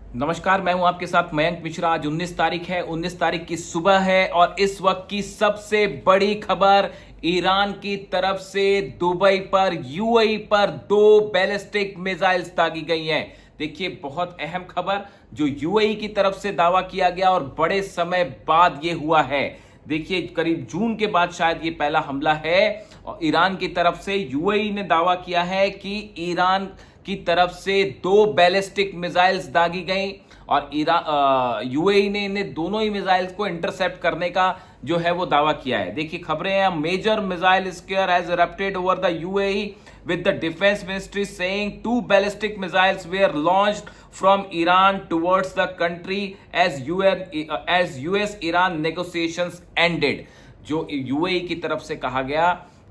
नमस्कार, मैं हूं आपके साथ मयंक मिश्रा। आज 19 तारीख है, 19 तारीख की सुबह है और इस वक्त की सबसे बड़ी खबर ईरान की तरफ से दुबई पर, यूएई पर 2 बैलिस्टिक मिसाइल्स दागी गई हैं। देखिए, बहुत अहम खबर जो यूएई की तरफ से दावा किया गया और बड़े समय बाद ये हुआ है। देखिए, करीब जून के बाद शायद ये पहला हमला है और ईरान की तरफ से यूएई ने दावा किया है कि ईरान की तरफ से 2 बैलिस्टिक मिसाइल्स दागी गई और यूएई ने इन्हें दोनों ही मिसाइल्स को इंटरसेप्ट करने का जो है वो दावा किया है। देखिए, खबरें हैं, major missile scare has erupted over the UAE with the defense ministry saying 2 ballistic missiles were launched from Iran towards the country as US Iran negotiations ended। जो यूएई की तरफ से कहा गया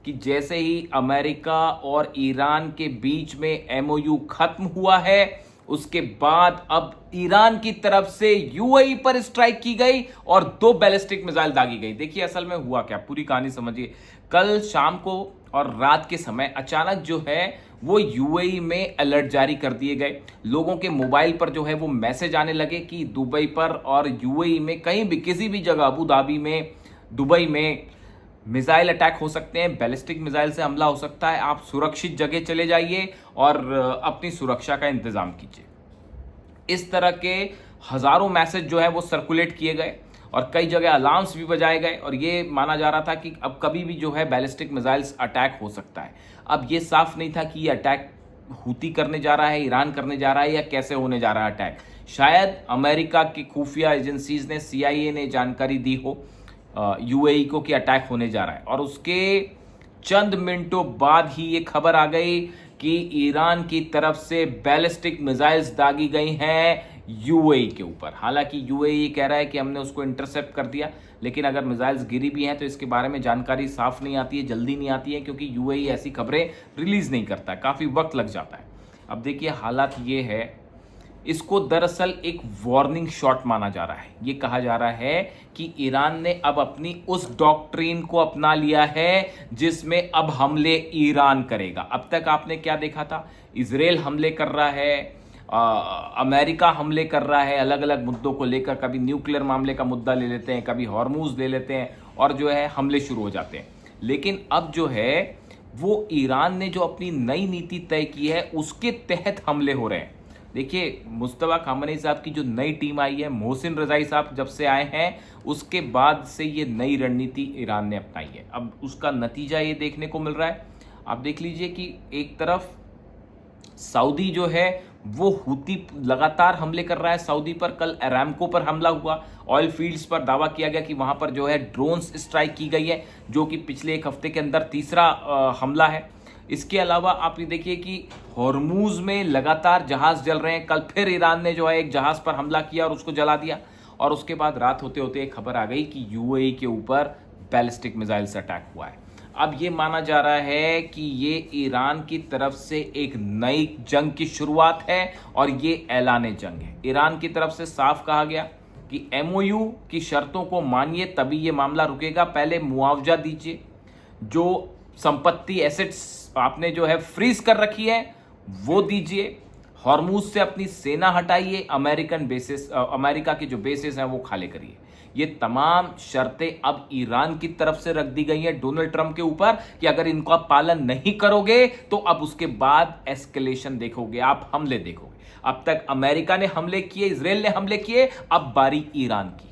कि जैसे ही अमेरिका और ईरान के बीच में एमओयू खत्म हुआ है, उसके बाद अब ईरान की तरफ से यूएई पर स्ट्राइक की गई और 2 बैलिस्टिक मिसाइल दागी गई। देखिए, असल में हुआ क्या, पूरी कहानी समझिए। कल शाम को और रात के समय अचानक जो है वो यूएई में अलर्ट जारी कर दिए गए। लोगों के मोबाइल पर जो है वो मैसेज आने लगे कि दुबई पर और यूएई में कहीं भी, किसी भी जगह, अबू धाबी में, दुबई में मिसाइल अटैक हो सकते हैं, बैलिस्टिक मिसाइल से हमला हो सकता है। आप सुरक्षित जगह चले जाइए और अपनी सुरक्षा का इंतजाम कीजिए। इस तरह के हजारों मैसेज जो है वो सर्कुलेट किए गए और कई जगह अलार्म्स भी बजाए गए और ये माना जा रहा था कि अब कभी भी जो है बैलिस्टिक मिसाइल्स अटैक हो सकता है। अब ये साफ नहीं था कि ये अटैक हूती करने जा रहा है, ईरान करने जा रहा है, या कैसे होने जा रहा है अटैक। शायद अमेरिका की खुफिया एजेंसीज ने, CIA ने जानकारी दी हो यूएई को कि अटैक होने जा रहा है और उसके चंद मिनटों बाद ही ये खबर आ गई कि ईरान की तरफ से बैलिस्टिक मिसाइल्स दागी गई हैं यूएई के ऊपर। हालांकि यूएई कह रहा है कि हमने उसको इंटरसेप्ट कर दिया, लेकिन अगर मिसाइल्स गिरी भी हैं तो इसके बारे में जानकारी साफ नहीं आती है, जल्दी नहीं आती है, क्योंकि यूएई ऐसी खबरें रिलीज नहीं करता है, काफ़ी वक्त लग जाता है। अब देखिए, हालात ये है, इसको दरअसल एक वार्निंग शॉट माना जा रहा है। ये कहा जा रहा है कि ईरान ने अब अपनी उस डॉक्ट्रिन को अपना लिया है जिसमें अब हमले ईरान करेगा। अब तक आपने क्या देखा था, इजराइल हमले कर रहा है, अमेरिका हमले कर रहा है अलग अलग मुद्दों को लेकर। कभी न्यूक्लियर मामले का मुद्दा ले लेते हैं, कभी हॉर्मूज ले लेते हैं और जो है हमले शुरू हो जाते हैं। लेकिन अब जो है वो ईरान ने जो अपनी नई नीति तय की है उसके तहत हमले हो रहे हैं। देखिए, मुस्तफा खामनेई साहब की जो नई टीम आई है, मोहसिन रजाई साहब जब से आए हैं, उसके बाद से ये नई रणनीति ईरान ने अपनाई है। अब उसका नतीजा ये देखने को मिल रहा है। आप देख लीजिए कि एक तरफ सऊदी जो है वो हूती लगातार हमले कर रहा है सऊदी पर। कल अरामको पर हमला हुआ, ऑयल फील्ड्स पर दावा किया गया कि वहां पर जो है ड्रोन्स स्ट्राइक की गई है, जो कि पिछले एक हफ्ते के अंदर तीसरा हमला है। इसके अलावा आप ये देखिए कि हॉर्मूज में लगातार जहाज जल रहे हैं। कल फिर ईरान ने जो है एक जहाज पर हमला किया और उसको जला दिया और उसके बाद रात होते होते एक खबर आ गई कि यूएई के ऊपर बैलिस्टिक मिसाइल से अटैक हुआ है। अब ये माना जा रहा है कि ये ईरान की तरफ से एक नई जंग की शुरुआत है और ये ऐलान जंग है। ईरान की तरफ से साफ कहा गया कि एमओयू की शर्तों को मानिए तभी ये मामला रुकेगा। पहले मुआवजा दीजिए, जो संपत्ति एसेट्स आपने जो है फ्रीज कर रखी है वो दीजिए, हॉर्मूज से अपनी सेना हटाइए, अमेरिका के जो बेसिस हैं वो खाली करिए। ये तमाम शर्तें अब ईरान की तरफ से रख दी गई हैं डोनाल्ड ट्रंप के ऊपर कि अगर इनका पालन नहीं करोगे तो अब उसके बाद एस्केलेशन देखोगे, आप हमले देखोगे। अब तक अमेरिका ने हमले किए, इजराइल ने हमले किए, अब बारी ईरान की।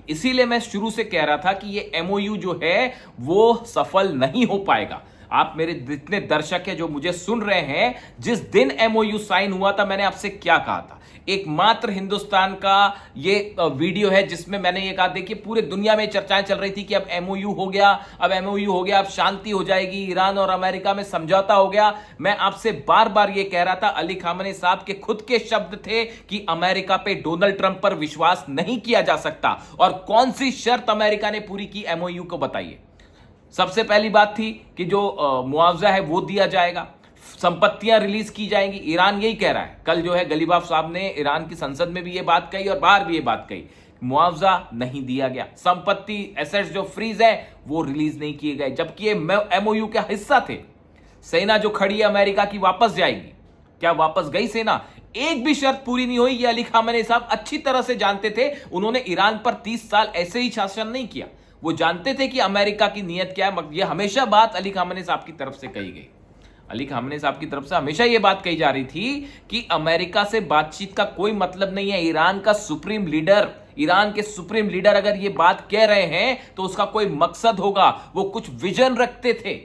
इसीलिए मैं शुरू से कह रहा था कि ये एमओयू जो है वो सफल नहीं हो पाएगा। आप मेरे जितने दर्शक हैं जो मुझे सुन रहे हैं, जिस दिन एमओयू साइन हुआ था मैंने आपसे क्या कहा था, एकमात्र हिंदुस्तान का ये वीडियो है जिसमें मैंने ये कहा। देखिए, पूरे दुनिया में चर्चाएं चल रही थी कि अब एमओयू हो गया, अब शांति हो जाएगी, ईरान और अमेरिका में समझौता हो गया। मैं आपसे बार बार ये कह रहा था, अली खामनेई साहब के खुद के शब्द थे कि अमेरिका पे, डोनाल्ड ट्रंप पर विश्वास नहीं किया जा सकता। और कौन सी शर्त अमेरिका ने पूरी की एमओयू को, बताइए। सबसे पहली बात थी कि जो मुआवजा है वो दिया जाएगा, संपत्तियां रिलीज की जाएंगी। ईरान यही कह रहा है। कल जो है गलीबाफ साहब ने ईरान की संसद में भी ये बात कही और बाहर भी ये बात कही, मुआवजा नहीं दिया गया, संपत्ति एसेट्स जो फ्रीज है वो रिलीज नहीं किए गए, जबकि ये एमओयू का हिस्सा थे। सेना जो खड़ी है अमेरिका की वापस जाएगी। क्या वापस गई सेना? एक भी शर्त पूरी नहीं हुई। ये अली खामेनी साहब अच्छी तरह से जानते थे। उन्होंने ईरान पर 30 साल ऐसे ही शासन नहीं किया। वो जानते थे कि अमेरिका की नीयत क्या है। ये हमेशा बात अली खामेनी साहब की तरफ से कही गई। अली खामेनी साहब की तरफ से हमेशा यह बात कही जा रही थी कि अमेरिका से बातचीत का कोई मतलब नहीं है। ईरान का सुप्रीम लीडर, ईरान के सुप्रीम लीडर अगर यह बात कह रहे हैं तो उसका कोई मकसद होगा। वो कुछ विजन रखते थे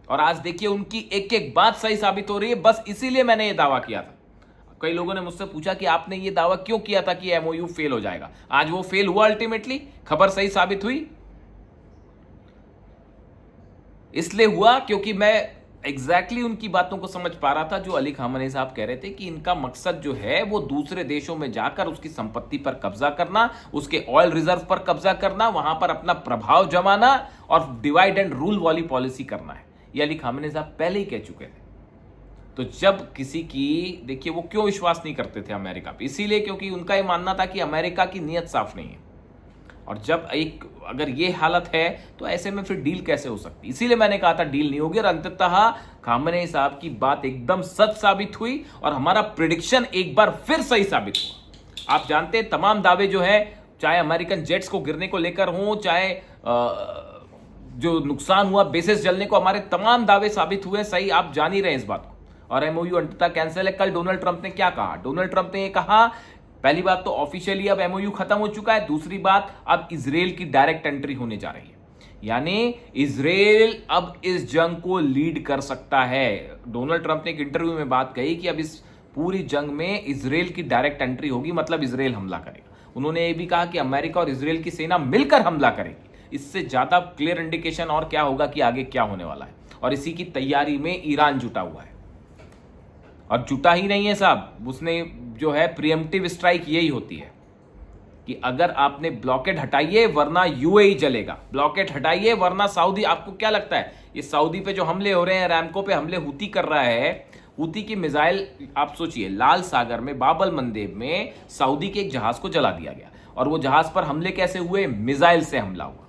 और आज देखिए उनकी एक एक बात सही साबित हो रही है। बस इसीलिए मैंने यह दावा किया था। कई लोगों ने मुझसे पूछा कि आपने यह दावा क्यों किया था कि एमओयू फेल हो जाएगा। आज वो फेल हुआ, अल्टीमेटली खबर सही साबित हुई। इसलिए हुआ क्योंकि मैं एग्जैक्टली उनकी बातों को समझ पा रहा था जो अली खामेनी साहब कह रहे थे कि इनका मकसद जो है वो दूसरे देशों में जाकर उसकी संपत्ति पर कब्जा करना, उसके ऑयल रिजर्व पर कब्जा करना, वहां पर अपना प्रभाव जमाना और डिवाइड एंड रूल वाली पॉलिसी करना है। ये अली खामेनी साहब पहले ही कह चुके थे। तो जब किसी की, देखिए वो क्यों विश्वास नहीं करते थे अमेरिका पे, इसीलिए क्योंकि उनका यह मानना था कि अमेरिका की नीयत साफ नहीं है। और जब अगर ये हालत है तो ऐसे में फिर डील कैसे हो सकती। इसीलिए मैंने कहा था डील नहीं होगी और अंततः खामेनी साहब की बात एकदम सच साबित हुई और हमारा प्रिडिक्शन एक बार फिर सही साबित हुआ। आप जानते हैं तमाम दावे जो है, चाहे अमेरिकन जेट्स को गिरने को लेकर हो, चाहे जो नुकसान हुआ बेसिस जलने को, हमारे तमाम दावे साबित हुए सही। आप जान ही रहे हैं इस बात को। और एमओयू अंततः कैंसिल है। कल डोनाल्ड ट्रंप ने क्या कहा? डोनाल्ड ट्रंप ने यह कहा, पहली बात तो ऑफिशियली अब एमओयू खत्म हो चुका है। दूसरी बात, अब इजराइल की डायरेक्ट एंट्री होने जा रही है, यानी इजराइल अब इस जंग को लीड कर सकता है। डोनाल्ड ट्रंप ने एक इंटरव्यू में बात कही कि अब इस पूरी जंग में इजराइल की डायरेक्ट एंट्री होगी, मतलब इजराइल हमला करेगा। उन्होंने ये भी कहा कि अमेरिका और इजराइल की सेना मिलकर हमला करेगी। इससे ज्यादा क्लियर इंडिकेशन और क्या होगा कि आगे क्या होने वाला है। और इसी की तैयारी में ईरान जुटा हुआ है। और जुटा ही नहीं है साहब, उसने जो है प्रीएम्प्टिव स्ट्राइक यही होती है कि अगर आपने ब्लॉकेड हटाइए वरना यूएई जलेगा, ब्लॉकेड हटाइए वरना सऊदी। आपको क्या लगता है ये सऊदी पे जो हमले हो रहे हैं, रैमको पे हमले हूती कर रहा है, हूती की मिसाइल, आप सोचिए लाल सागर में बाबल मंदेब में सऊदी के एक जहाज को जला दिया गया। और वो जहाज पर हमले कैसे हुए? मिसाइल से हमला हुआ,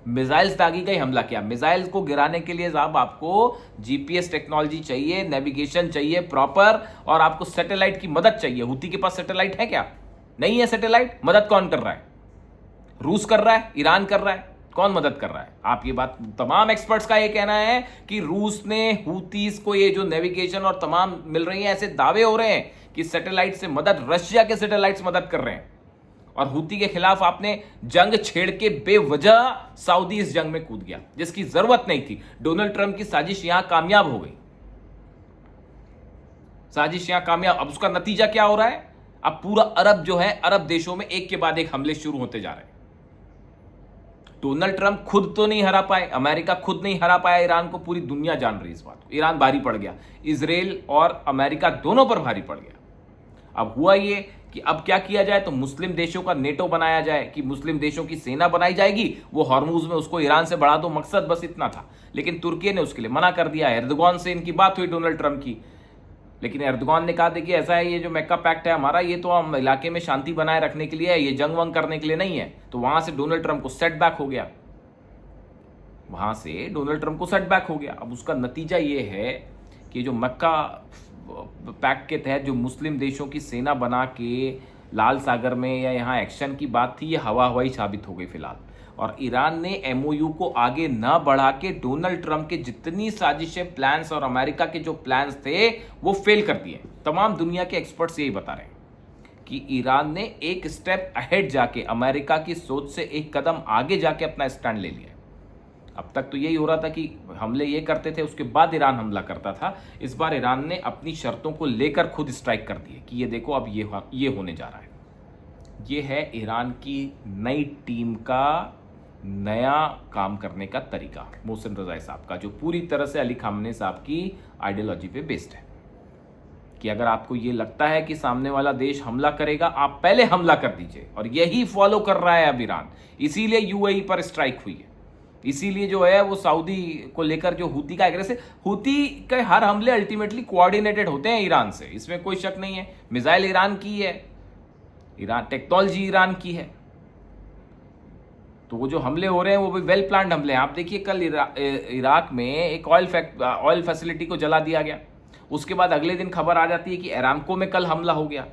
मिसाइल्स दागी गई, हमला किया। मिसाइल्स को गिराने के लिए साहब आपको जीपीएस टेक्नोलॉजी चाहिए, नेविगेशन चाहिए प्रॉपर, और आपको सैटेलाइट की मदद चाहिए। हूती के पास सैटेलाइट है क्या? नहीं है सैटेलाइट। मदद कौन कर रहा है? रूस कर रहा है, ईरान कर रहा है। कौन मदद कर रहा है? आप ये बात, तमाम एक्सपर्ट्स का ये कहना है कि रूस ने हूतीस को ये जो नेविगेशन और तमाम मिल रही है, ऐसे दावे हो रहे हैं कि सैटेलाइट से मदद, रशिया के सैटेलाइट्स मदद कर रहे हैं। और हूती के खिलाफ आपने जंग छेड़ के बेवजह सऊदी इस जंग में कूद गया जिसकी जरूरत नहीं थी। डोनाल्ड ट्रंप की साजिश यहां कामयाब हो गई, साजिश यहां कामयाब। अब उसका नतीजा क्या हो रहा है? अब पूरा अरब जो है, अरब देशों में एक के बाद एक हमले शुरू होते जा रहे हैं। डोनाल्ड ट्रंप खुद तो नहीं हरा पाए, अमेरिका खुद नहीं हरा पाया ईरान को, पूरी दुनिया जान रही इस बात को। ईरान भारी पड़ गया, इजराइल और अमेरिका दोनों पर भारी पड़ गया। अब हुआ ये कि अब क्या किया जाए, तो मुस्लिम देशों का नेटो बनाया जाए कि मुस्लिम देशों की सेना बनाई जाएगी, वो हॉर्मुज में उसको ईरान से बढ़ा दो, मकसद बस इतना था। लेकिन तुर्की ने उसके लिए मना कर दिया। एर्दोगान से इनकी बात हुई डोनाल्ड ट्रंप की, लेकिन एर्दोगान ने कहा देखिए ऐसा है, ये जो मक्का पैक्ट है हमारा, ये तो हम इलाके में शांति बनाए रखने के लिए है, ये जंग वंग करने के लिए नहीं है। तो वहां से डोनाल्ड ट्रंप को सेटबैक हो गया, वहां से डोनाल्ड ट्रंप को सेटबैक हो गया। अब उसका नतीजा ये है कि जो मक्का पैक्ट के तहत जो मुस्लिम देशों की सेना बना के लाल सागर में या यहाँ एक्शन की बात थी, ये हवा हवाई साबित हो गई फिलहाल। और ईरान ने एमओयू को आगे न बढ़ा के डोनाल्ड ट्रंप के जितनी साजिशें, प्लान्स और अमेरिका के जो प्लान्स थे वो फेल कर दिए। तमाम दुनिया के एक्सपर्ट्स यही बता रहे हैं कि ईरान ने एक स्टेप अहेड जाके, अमेरिका की सोच से एक कदम आगे जाके अपना स्टैंड ले लिया। अब तक तो यही हो रहा था कि हमले ये करते थे, उसके बाद ईरान हमला करता था। इस बार ईरान ने अपनी शर्तों को लेकर खुद स्ट्राइक कर दिए कि ये देखो अब ये होने जा रहा है। ये है ईरान की नई टीम का नया काम करने का तरीका, मोहसिन रजाई साहब का, जो पूरी तरह से अली खामेनी साहब की आइडियोलॉजी पे बेस्ड है कि अगर आपको ये लगता है कि सामने वाला देश हमला करेगा, आप पहले हमला कर दीजिए। और यही फॉलो कर रहा है अब ईरान, इसीलिए यूएई पर स्ट्राइक हुई है, इसीलिए जो है वो सऊदी को लेकर जो हूती का एग्रेसिव, हूती के हर हमले अल्टीमेटली कोऑर्डिनेटेड होते हैं ईरान से, इसमें कोई शक नहीं है। मिसाइल ईरान की है, ईरान टेक्नोलॉजी ईरान की है, तो वो जो हमले हो रहे हैं वो भी वेल प्लान्ड हमले हैं। आप देखिए कल इराक में एक ऑयल फैसिलिटी को जला दिया गया, उसके बाद अगले दिन खबर आ जाती है कि अरामको में कल हमला हो गया।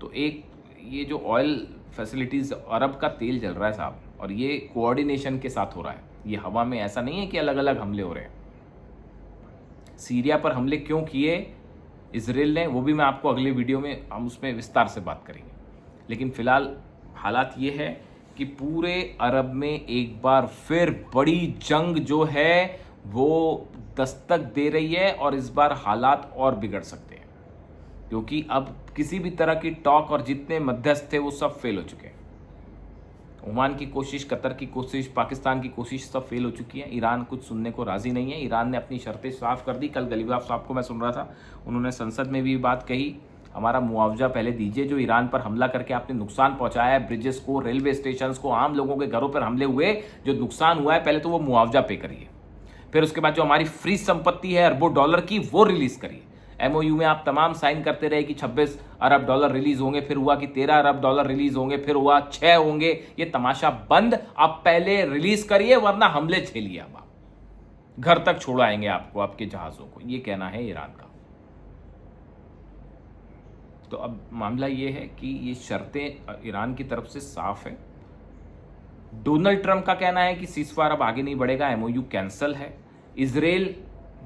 तो एक ये जो ऑयल फैसिलिटीज़, अरब का तेल जल रहा है साहब, और ये कोऑर्डिनेशन के साथ हो रहा है, ये हवा में, ऐसा नहीं है कि अलग अलग हमले हो रहे हैं। सीरिया पर हमले क्यों किए इसराइल ने, वो भी मैं आपको अगले वीडियो में हम उसमें विस्तार से बात करेंगे। लेकिन फिलहाल हालात ये है कि पूरे अरब में एक बार फिर बड़ी जंग जो है वो दस्तक दे रही है, और इस बार हालात और बिगड़ सकते हैं, क्योंकि अब किसी भी तरह की टॉक और जितने मध्यस्थ थे वो सब फेल हो चुके हैं। ओमान की कोशिश, कतर की कोशिश, पाकिस्तान की कोशिश सब फेल हो चुकी है। ईरान कुछ सुनने को राजी नहीं है। ईरान ने अपनी शर्तें साफ कर दी। कल गलीबाफ साहब को मैं सुन रहा था, उन्होंने संसद में भी बात कही, हमारा मुआवजा पहले दीजिए, जो ईरान पर हमला करके आपने नुकसान पहुंचाया है, ब्रिजेस को, रेलवे स्टेशन को, आम लोगों के घरों पर हमले हुए, जो नुकसान हुआ है, पहले तो वो मुआवजा पे करिए। फिर उसके बाद जो हमारी फ्री संपत्ति है अरबों डॉलर की, वो रिलीज करिए। एमओयू में आप तमाम साइन करते रहे कि 26 अरब डॉलर रिलीज होंगे, फिर हुआ कि 13 अरब डॉलर रिलीज होंगे, फिर हुआ 6 होंगे। ये तमाशा बंद, आप पहले रिलीज करिए, वरना हमले झेलिए। अब आप घर तक छोड़ाएंगे आपको, आपके जहाजों को, ये कहना है ईरान का। तो अब मामला ये है कि ये शर्तें ईरान की तरफ से साफ है। डोनाल्ड ट्रंप का कहना है कि सीजफायर अब आगे नहीं बढ़ेगा, एमओयू कैंसल है। इजराइल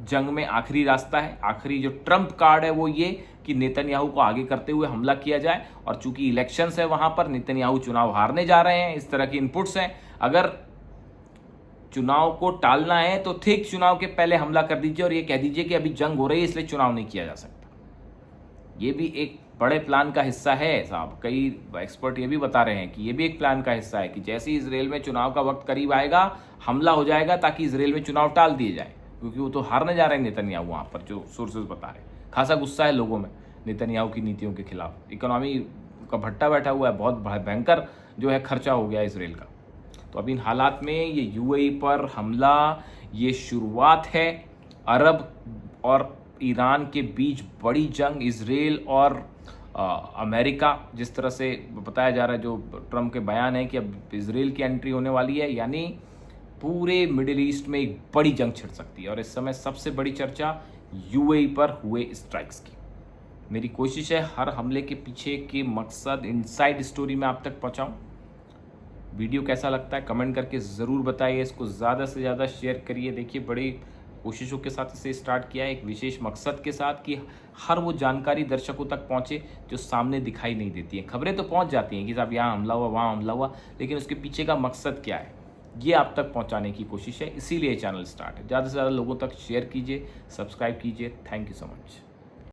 जंग में आखिरी रास्ता है, आखिरी जो ट्रंप कार्ड है वो ये कि नेतन्याहू को आगे करते हुए हमला किया जाए, और चूंकि इलेक्शंस है वहां पर, नेतन्याहू चुनाव हारने जा रहे हैं, इस तरह की इनपुट्स हैं। अगर चुनाव को टालना है तो ठीक चुनाव के पहले हमला कर दीजिए और ये कह दीजिए कि अभी जंग हो रही है इसलिए चुनाव नहीं किया जा सकता। ये भी एक बड़े प्लान का हिस्सा है साहब। कई एक्सपर्ट ये भी बता रहे हैं कि ये भी एक प्लान का हिस्सा है कि जैसे ही इसराइल में चुनाव का वक्त करीब आएगा, हमला हो जाएगा ताकि इसराइल में चुनाव टाल दिए जाए, क्योंकि वो तो हारने जा रहे हैं नेतन्याहू। वहाँ पर जो सोर्सेज बता रहे हैं, खासा गुस्सा है लोगों में नेतन्याहू की नीतियों के खिलाफ। इकोनॉमी का भट्टा बैठा हुआ है, बहुत भयंकर जो है खर्चा हो गया इसराइल का। तो अब इन हालात में ये यूएई पर हमला, ये शुरुआत है अरब और ईरान के बीच बड़ी जंग। इसराइल और अमेरिका, जिस तरह से बताया जा रहा है, जो ट्रंप के बयान है कि अब इसराइल की एंट्री होने वाली है, यानी पूरे मिडिल ईस्ट में एक बड़ी जंग छिड़ सकती है। और इस समय सबसे बड़ी चर्चा यूएई पर हुए स्ट्राइक्स की। मेरी कोशिश है हर हमले के पीछे के मकसद, इनसाइड स्टोरी में आप तक पहुंचाऊं। वीडियो कैसा लगता है कमेंट करके ज़रूर बताइए, इसको ज़्यादा से ज़्यादा शेयर करिए। देखिए, बड़ी कोशिशों के साथ इसे स्टार्ट किया है, एक विशेष मकसद के साथ कि हर वो जानकारी दर्शकों तक पहुंचे जो सामने दिखाई नहीं देती है। खबरें तो पहुंच जाती हैं कि साहब यहाँ हमला हुआ, वहाँ हमला हुआ, लेकिन उसके पीछे का मकसद क्या है, ये आप तक पहुंचाने की कोशिश है। इसीलिए चैनल स्टार्ट है। ज़्यादा से ज़्यादा लोगों तक शेयर कीजिए, सब्सक्राइब कीजिए। Thank you so much.